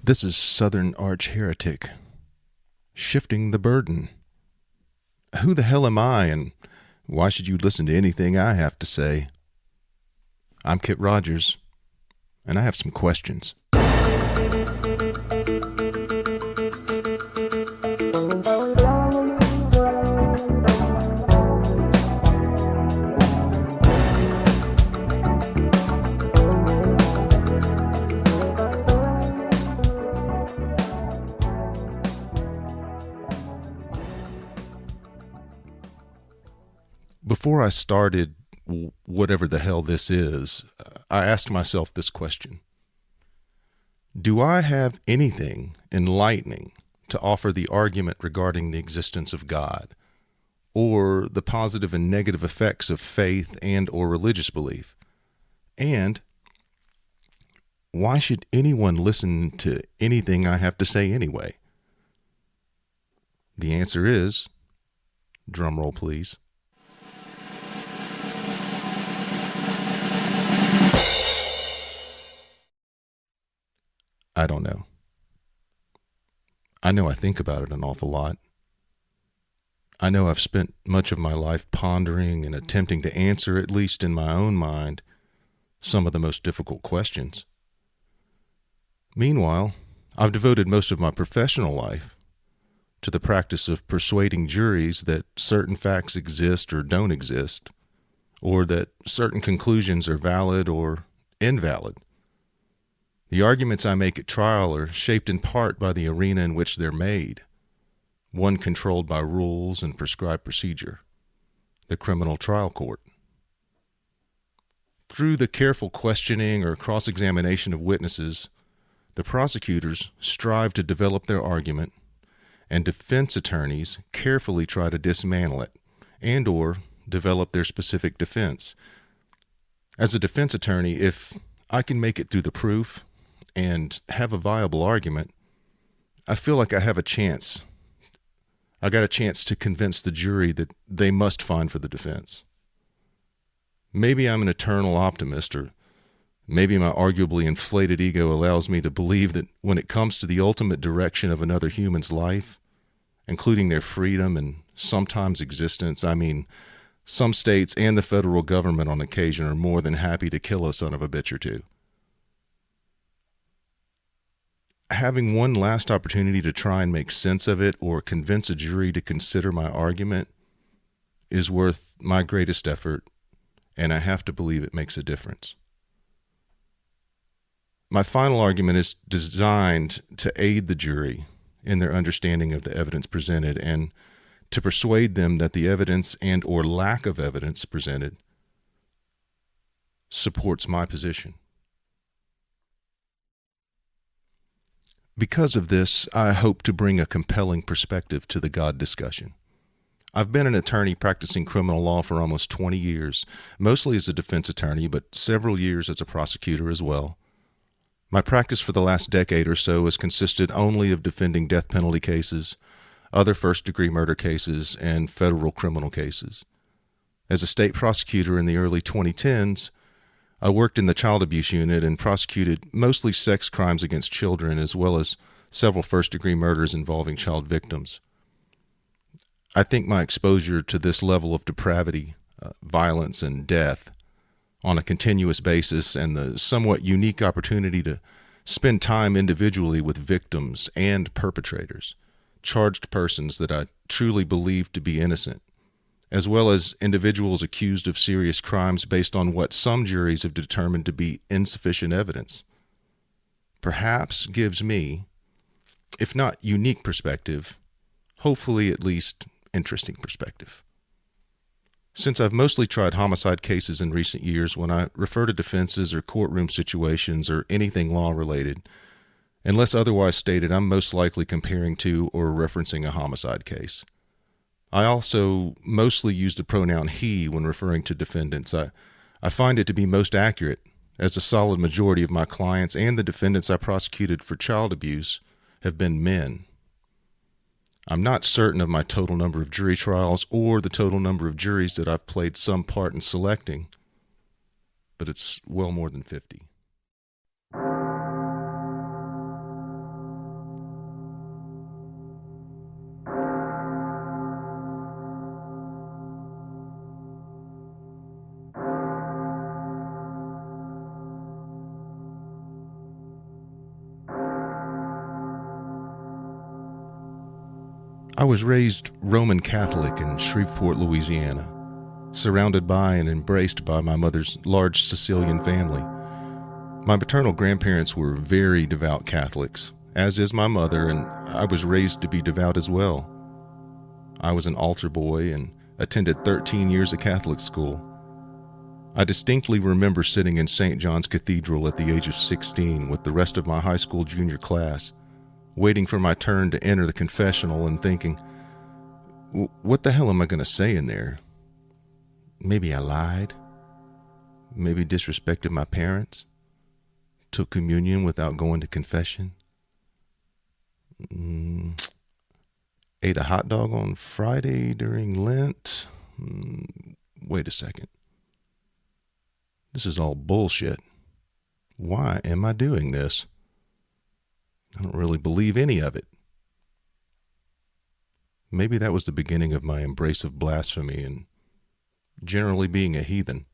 This is Southern ArchHeretic, shifting the burden. Who the hell am I, and why should you listen to anything I have to say? I'm Kit Rogers, and I have some questions. Before I started whatever the hell this is, I asked myself this question. Do I have anything enlightening to offer the argument regarding the existence of God, or the positive and negative effects of faith and or religious belief? And why should anyone listen to anything I have to say anyway? The answer is, drum roll please, I don't know. I know I think about it an awful lot. I know I've spent much of my life pondering and attempting to answer, at least in my own mind, some of the most difficult questions. Meanwhile, I've devoted most of my professional life to the practice of persuading juries that certain facts exist or don't exist, or that certain conclusions are valid or invalid. The arguments I make at trial are shaped in part by the arena in which they're made, one controlled by rules and prescribed procedure, the criminal trial court. Through the careful questioning or cross-examination of witnesses, the prosecutors strive to develop their argument, and defense attorneys carefully try to dismantle it and or develop their specific defense. As a defense attorney, if I can make it through the proof and have a viable argument, I feel like I have a chance. I got a chance to convince the jury that they must find for the defense. Maybe I'm an eternal optimist, or maybe my arguably inflated ego allows me to believe that when it comes to the ultimate direction of another human's life, including their freedom and sometimes existence, I mean, some states and the federal government on occasion are more than happy to kill a son of a bitch or two. Having one last opportunity to try and make sense of it or convince a jury to consider my argument is worth my greatest effort, and I have to believe it makes a difference. My final argument is designed to aid the jury in their understanding of the evidence presented and to persuade them that the evidence and or lack of evidence presented supports my position. Because of this, I hope to bring a compelling perspective to the God discussion. I've been an attorney practicing criminal law for almost 20 years, mostly as a defense attorney, but several years as a prosecutor as well. My practice for the last decade or so has consisted only of defending death penalty cases, other first-degree murder cases, and federal criminal cases. As a state prosecutor in the early 2010s, I worked in the child abuse unit and prosecuted mostly sex crimes against children, as well as several first-degree murders involving child victims. I think my exposure to this level of depravity, violence, and death on a continuous basis, and the somewhat unique opportunity to spend time individually with victims and perpetrators, charged persons that I truly believe to be innocent, as well as individuals accused of serious crimes based on what some juries have determined to be insufficient evidence, perhaps gives me, if not unique perspective, hopefully at least interesting perspective. Since I've mostly tried homicide cases in recent years, when I refer to defenses or courtroom situations or anything law-related, unless otherwise stated, I'm most likely comparing to or referencing a homicide case. I also mostly use the pronoun he when referring to defendants. I find it to be most accurate, as a solid majority of my clients and the defendants I prosecuted for child abuse have been men. I'm not certain of my total number of jury trials or the total number of juries that I've played some part in selecting, but it's well more than 50. I was raised Roman Catholic in Shreveport, Louisiana, surrounded by and embraced by my mother's large Sicilian family. My paternal grandparents were very devout Catholics, as is my mother, and I was raised to be devout as well. I was an altar boy and attended 13 years of Catholic school. I distinctly remember sitting in St. John's Cathedral at the age of 16 with the rest of my high school junior class, waiting for my turn to enter the confessional and thinking, what the hell am I going to say in there? Maybe I lied. Maybe disrespected my parents. Took communion without going to confession. Ate a hot dog on Friday during Lent. Wait a second. This is all bullshit. Why am I doing this? I don't really believe any of it. Maybe that was the beginning of my embrace of blasphemy and generally being a heathen.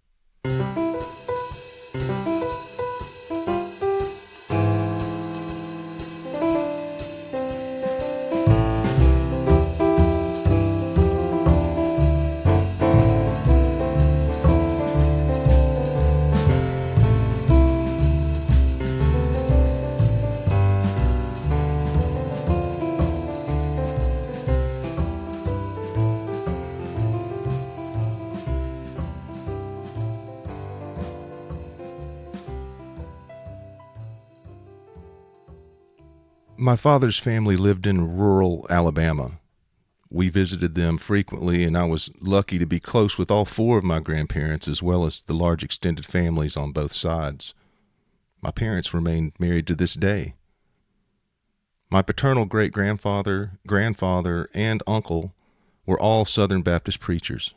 My father's family lived in rural Alabama. We visited them frequently, and I was lucky to be close with all four of my grandparents as well as the large extended families on both sides. My parents remained married to this day. My paternal great-grandfather, grandfather, and uncle were all Southern Baptist preachers.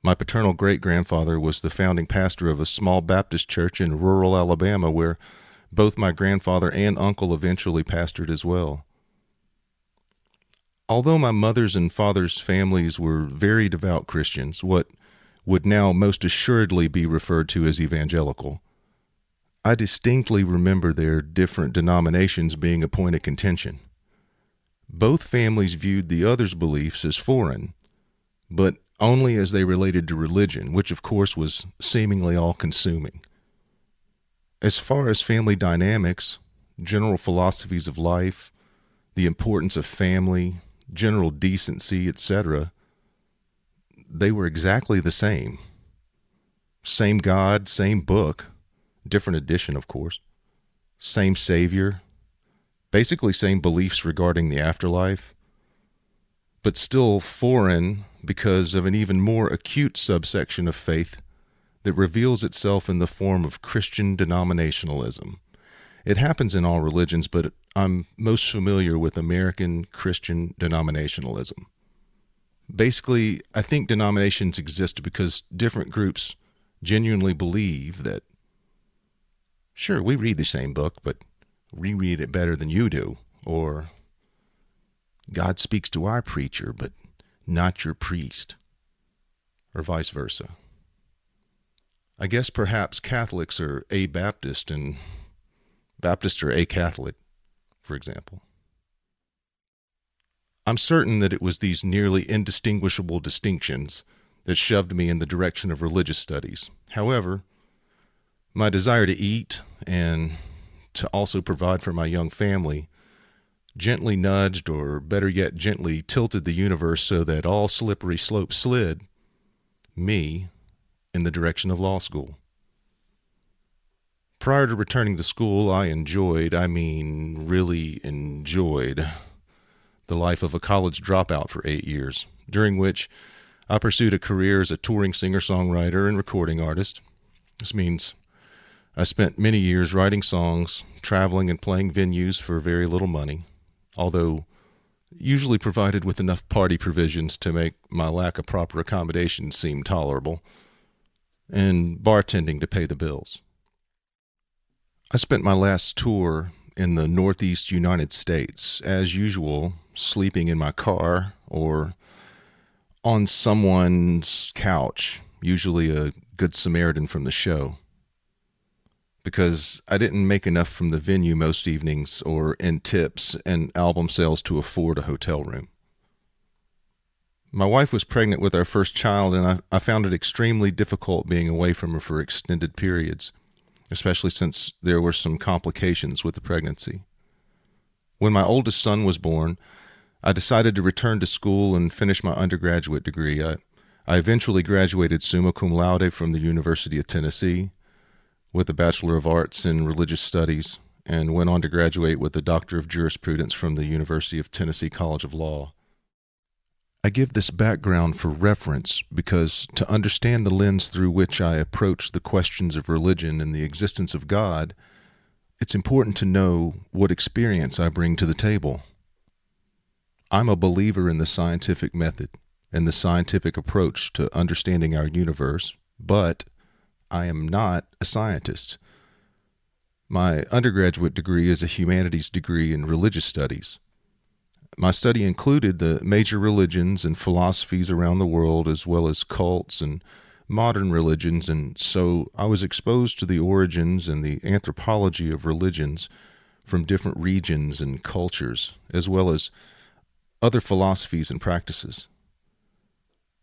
My paternal great-grandfather was the founding pastor of a small Baptist church in rural Alabama where both my grandfather and uncle eventually pastored as well. Although my mother's and father's families were very devout Christians, what would now most assuredly be referred to as evangelical, I distinctly remember their different denominations being a point of contention. Both families viewed the other's beliefs as foreign, but only as they related to religion, which of course was seemingly all-consuming. As far as family dynamics, general philosophies of life, the importance of family, general decency, etc., they were exactly the same. Same God, same book, different edition, of course. Same Savior, basically same beliefs regarding the afterlife, but still foreign because of an even more acute subsection of faith that reveals itself in the form of Christian denominationalism. It happens in all religions, but I'm most familiar with American Christian denominationalism. Basically, I think denominations exist because different groups genuinely believe that, sure, we read the same book, but we read it better than you do, or God speaks to our preacher, but not your priest, or vice versa. I guess perhaps Catholics are a-Baptist and Baptists are a-Catholic, for example. I'm certain that it was these nearly indistinguishable distinctions that shoved me in the direction of religious studies. However, my desire to eat and to also provide for my young family gently nudged, or better yet, gently tilted the universe so that all slippery slopes slid me in the direction of law school. Prior to returning to school, I really enjoyed the life of a college dropout for 8 years, during which I pursued a career as a touring singer-songwriter and recording artist. This means I spent many years writing songs, traveling and playing venues for very little money, although usually provided with enough party provisions to make my lack of proper accommodations seem tolerable, and bartending to pay the bills. I spent my last tour in the Northeast United States, as usual, sleeping in my car or on someone's couch, usually a good Samaritan from the show, because I didn't make enough from the venue most evenings or in tips and album sales to afford a hotel room. My wife was pregnant with our first child, and I found it extremely difficult being away from her for extended periods, especially since there were some complications with the pregnancy. When my oldest son was born, I decided to return to school and finish my undergraduate degree. I eventually graduated summa cum laude from the University of Tennessee with a Bachelor of Arts in Religious Studies, and went on to graduate with a Doctor of Jurisprudence from the University of Tennessee College of Law. I give this background for reference because to understand the lens through which I approach the questions of religion and the existence of God, it's important to know what experience I bring to the table. I'm a believer in the scientific method and the scientific approach to understanding our universe, but I am not a scientist. My undergraduate degree is a humanities degree in religious studies. My study included the major religions and philosophies around the world, as well as cults and modern religions, and so I was exposed to the origins and the anthropology of religions from different regions and cultures, as well as other philosophies and practices.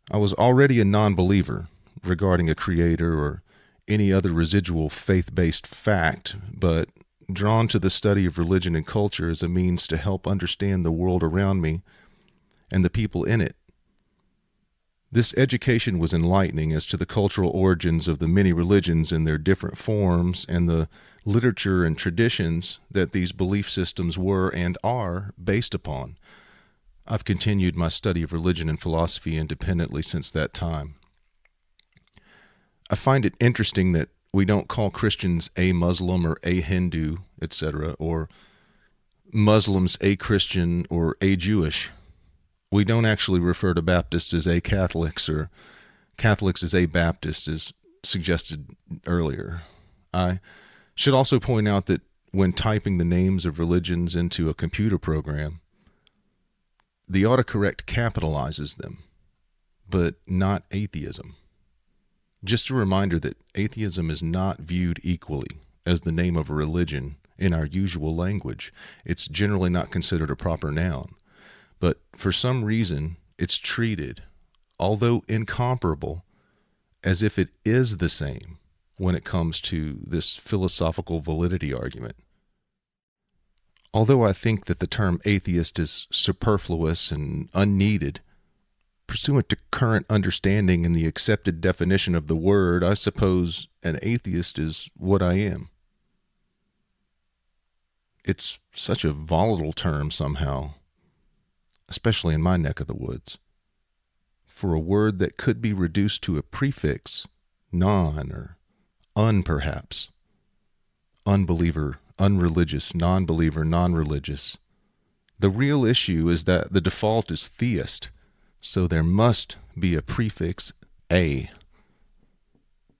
I was already a non-believer regarding a creator or any other residual faith-based fact, but drawn to the study of religion and culture as a means to help understand the world around me and the people in it. This education was enlightening as to the cultural origins of the many religions in their different forms and the literature and traditions that these belief systems were and are based upon. I've continued my study of religion and philosophy independently since that time. I find it interesting that we don't call Christians a Muslim or a Hindu, etc., or Muslims a Christian or a Jewish. We don't actually refer to Baptists as a Catholics or Catholics as a Baptist, as suggested earlier. I should also point out that when typing the names of religions into a computer program, the autocorrect capitalizes them, but not atheism. Just a reminder that atheism is not viewed equally as the name of a religion in our usual language. It's generally not considered a proper noun, but for some reason it's treated, although incomparable, as if it is the same when it comes to this philosophical validity argument. Although I think that the term atheist is superfluous and unneeded, pursuant to current understanding and the accepted definition of the word, I suppose an atheist is what I am. It's such a volatile term somehow, especially in my neck of the woods, for a word that could be reduced to a prefix, non or un perhaps. Unbeliever, unreligious, non-believer, non-religious. The real issue is that the default is theist, so there must be a prefix a.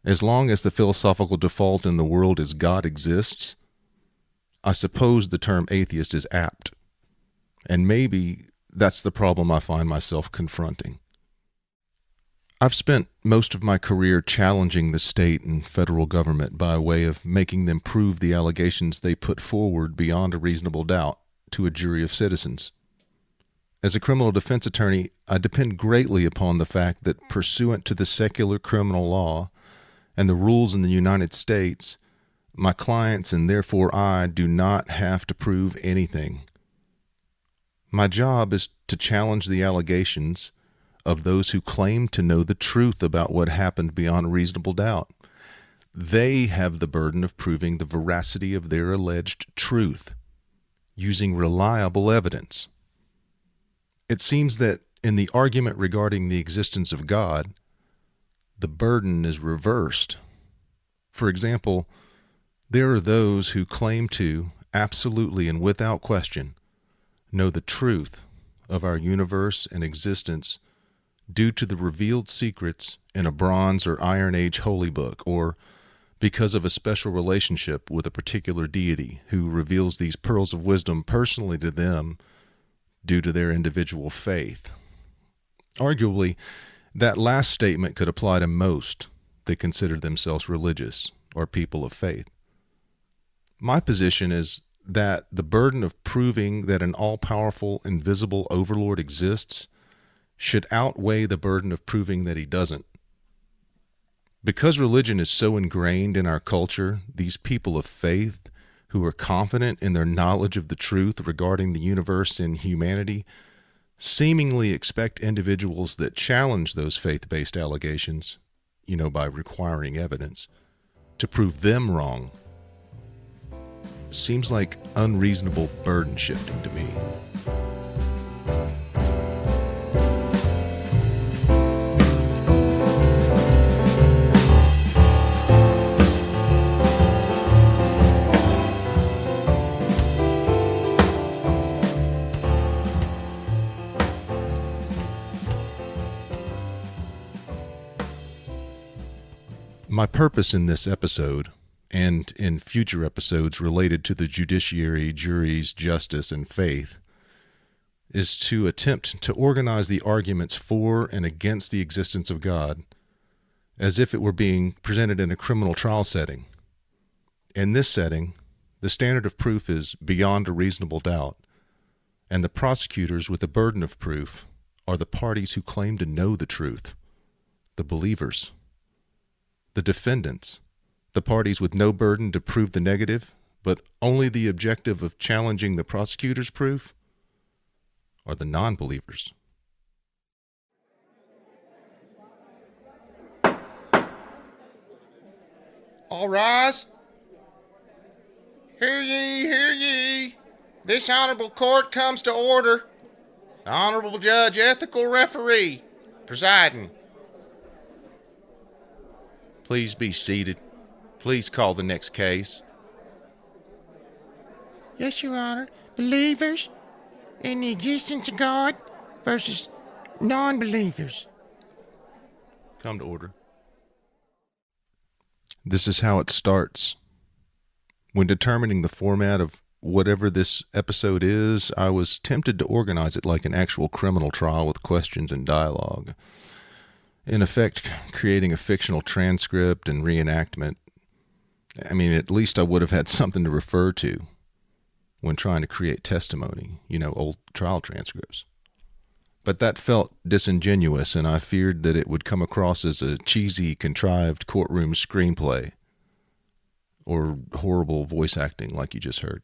As long as the philosophical default in the world is God exists, I suppose the term atheist is apt. And maybe that's the problem I find myself confronting. I've spent most of my career challenging the state and federal government by way of making them prove the allegations they put forward beyond a reasonable doubt to a jury of citizens. As a criminal defense attorney, I depend greatly upon the fact that pursuant to the secular criminal law and the rules in the United States, my clients and therefore I do not have to prove anything. My job is to challenge the allegations of those who claim to know the truth about what happened beyond a reasonable doubt. They have the burden of proving the veracity of their alleged truth using reliable evidence. It seems that in the argument regarding the existence of God, the burden is reversed. For example, there are those who claim to, absolutely and without question, know the truth of our universe and existence due to the revealed secrets in a Bronze or Iron Age holy book, or because of a special relationship with a particular deity who reveals these pearls of wisdom personally to them due to their individual faith. Arguably, that last statement could apply to most that consider themselves religious or people of faith. My position is that the burden of proving that an all-powerful, invisible overlord exists should outweigh the burden of proving that he doesn't. Because religion is so ingrained in our culture, these people of faith who are confident in their knowledge of the truth regarding the universe and humanity seemingly expect individuals that challenge those faith-based allegations, by requiring evidence, to prove them wrong. Seems like unreasonable burden shifting to me. My purpose in this episode, and in future episodes related to the judiciary, juries, justice, and faith, is to attempt to organize the arguments for and against the existence of God as if it were being presented in a criminal trial setting. In this setting, the standard of proof is beyond a reasonable doubt, and the prosecutors with the burden of proof are the parties who claim to know the truth, the believers. The defendants, the parties with no burden to prove the negative, but only the objective of challenging the prosecutor's proof, are the non-believers. All rise. Hear ye, hear ye. This honorable court comes to order. The Honorable Judge Ethical Referee presiding. Please be seated. Please call the next case. Yes, Your Honor. Believers in the existence of God versus non-believers. Come to order. This is how it starts. When determining the format of whatever this episode is, I was tempted to organize it like an actual criminal trial with questions and dialogue. In effect, creating a fictional transcript and reenactment. At least I would have had something to refer to when trying to create testimony, old trial transcripts. But that felt disingenuous, and I feared that it would come across as a cheesy, contrived courtroom screenplay or horrible voice acting like you just heard.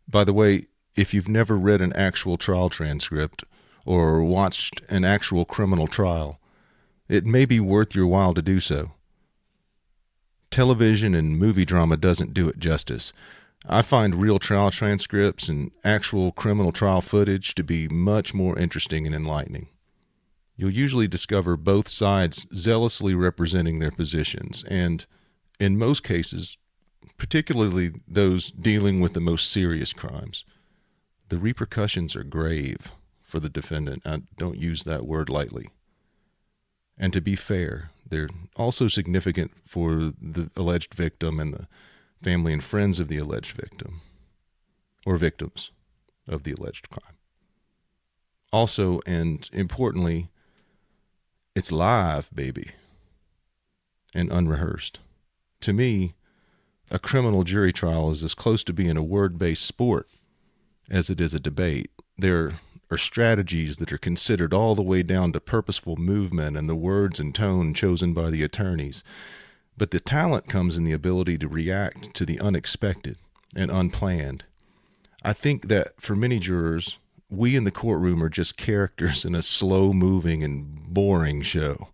By the way, if you've never read an actual trial transcript or watched an actual criminal trial, it may be worth your while to do so. Television and movie drama doesn't do it justice. I find real trial transcripts and actual criminal trial footage to be much more interesting and enlightening. You'll usually discover both sides zealously representing their positions, and in most cases, particularly those dealing with the most serious crimes, the repercussions are grave for the defendant. I don't use that word lightly. And to be fair, they're also significant for the alleged victim and the family and friends of the alleged victim, or victims of the alleged crime. Also, and importantly, it's live, baby, and unrehearsed. To me, a criminal jury trial is as close to being a word-based sport as it is a debate. There are strategies that are considered all the way down to purposeful movement and the words and tone chosen by the attorneys. But the talent comes in the ability to react to the unexpected and unplanned. I think that for many jurors, we in the courtroom are just characters in a slow-moving and boring show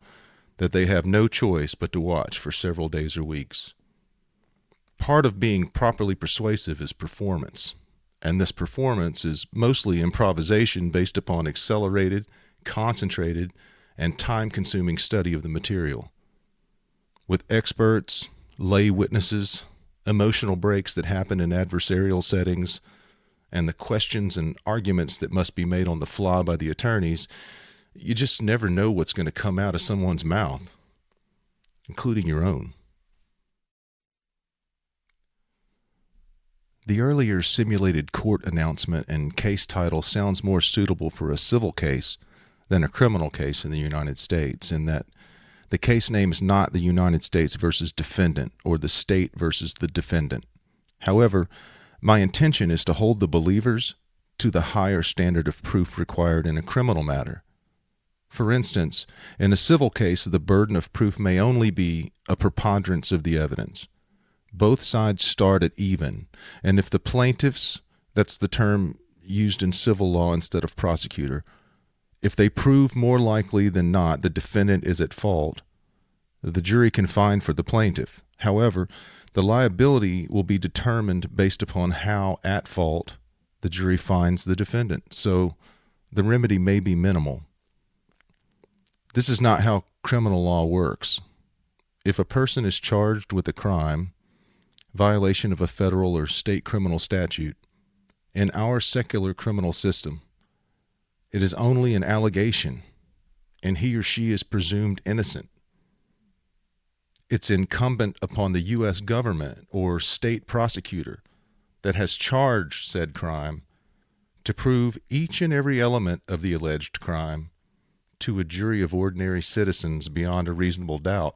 that they have no choice but to watch for several days or weeks. Part of being properly persuasive is performance. And this performance is mostly improvisation based upon accelerated, concentrated, and time-consuming study of the material. With experts, lay witnesses, emotional breaks that happen in adversarial settings, and the questions and arguments that must be made on the fly by the attorneys, you just never know what's going to come out of someone's mouth, including your own. The earlier simulated court announcement and case title sounds more suitable for a civil case than a criminal case in the United States, in that the case name is not the United States versus defendant or the state versus the defendant. However, my intention is to hold the believers to the higher standard of proof required in a criminal matter, For instance, in a civil case, the burden of proof may only be a preponderance of the evidence. Both sides start at even, and if the plaintiffs, that's the term used in civil law instead of prosecutor, if they prove more likely than not the defendant is at fault, the jury can find for the plaintiff. However, the liability will be determined based upon how at fault the jury finds the defendant, so the remedy may be minimal. This is not how criminal law works. If a person is charged with a crime, violation of a federal or state criminal statute, in our secular criminal system, it is only an allegation, and he or she is presumed innocent. It's incumbent upon the U.S. government or state prosecutor that has charged said crime to prove each and every element of the alleged crime to a jury of ordinary citizens beyond a reasonable doubt.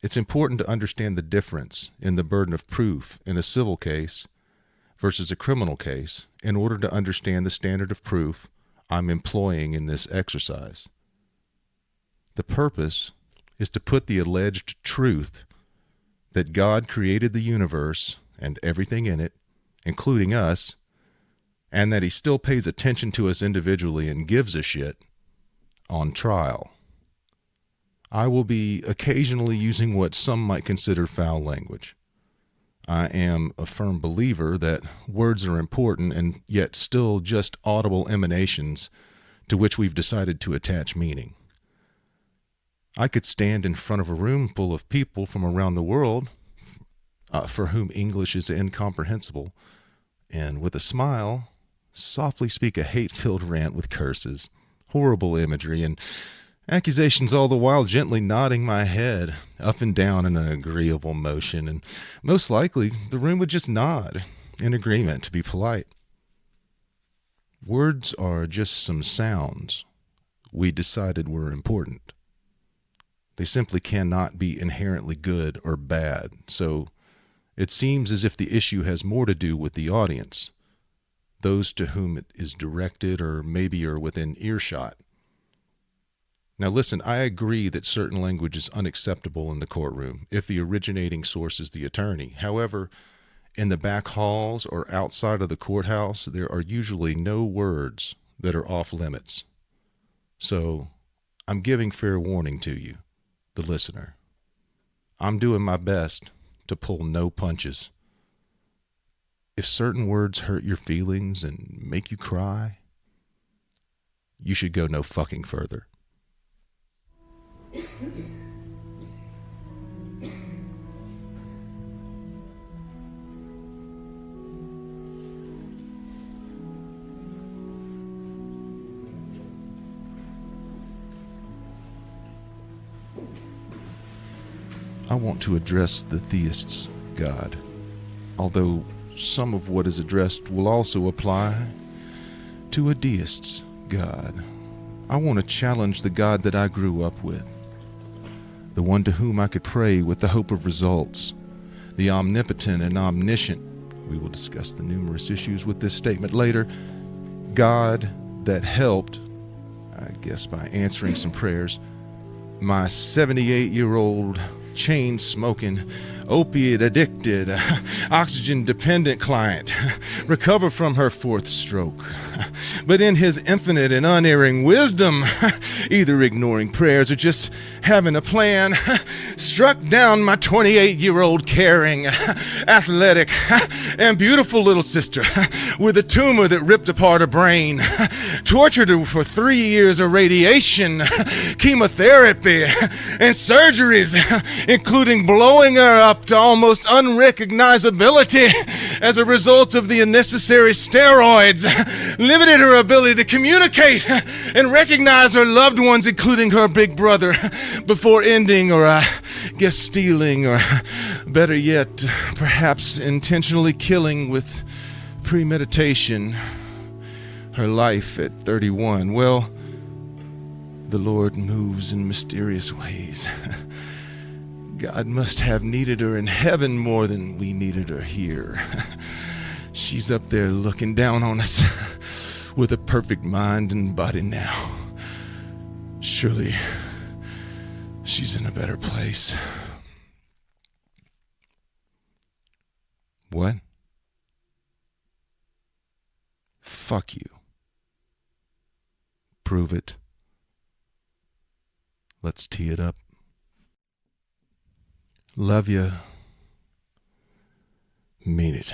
It's important to understand the difference in the burden of proof in a civil case versus a criminal case in order to understand the standard of proof I'm employing in this exercise. The purpose is to put the alleged truth that God created the universe and everything in it, including us, and that he still pays attention to us individually and gives a shit, on trial. I will be occasionally using what some might consider foul language. I am a firm believer that words are important and yet still just audible emanations to which we've decided to attach meaning. I could stand in front of a room full of people from around the world for whom English is incomprehensible, and with a smile, softly speak a hate-filled rant with curses, horrible imagery, and accusations, all the while gently nodding my head up and down in an agreeable motion, and most likely the room would just nod in agreement to be polite. Words are just some sounds we decided were important. They simply cannot be inherently good or bad, so it seems as if the issue has more to do with the audience, those to whom it is directed or maybe are within earshot. Now listen, I agree that certain language is unacceptable in the courtroom if the originating source is the attorney. However, in the back halls or outside of the courthouse, there are usually no words that are off limits. So I'm giving fair warning to you, the listener. I'm doing my best to pull no punches. If certain words hurt your feelings and make you cry, you should go no fucking further. I want to address the theist's God, although some of what is addressed will also apply to a deist's God. I want to challenge the God that I grew up with, the one to whom I could pray with the hope of results, the omnipotent and omniscient. We will discuss the numerous issues with this statement later. God that helped, I guess by answering some prayers, my 78-year-old chain-smoking, opiate-addicted, oxygen-dependent client recover from her fourth stroke. But in his infinite and unerring wisdom, either ignoring prayers or just having a plan, struck down my 28-year-old caring, athletic, and beautiful little sister with a tumor that ripped apart her brain, tortured her for 3 years of radiation, chemotherapy, and surgeries, including blowing her up to almost unrecognizability as a result of the unnecessary steroids, limited her ability to communicate and recognize her loved ones, including her big brother, before ending, or I guess stealing, or better yet, perhaps intentionally killing with premeditation her life at 31. Well, the Lord moves in mysterious ways. God must have needed her in heaven more than we needed her here. She's up there looking down on us with a perfect mind and body now. Surely she's in a better place. What? Fuck you. Prove it. Let's tee it up. Love ya. Mean it.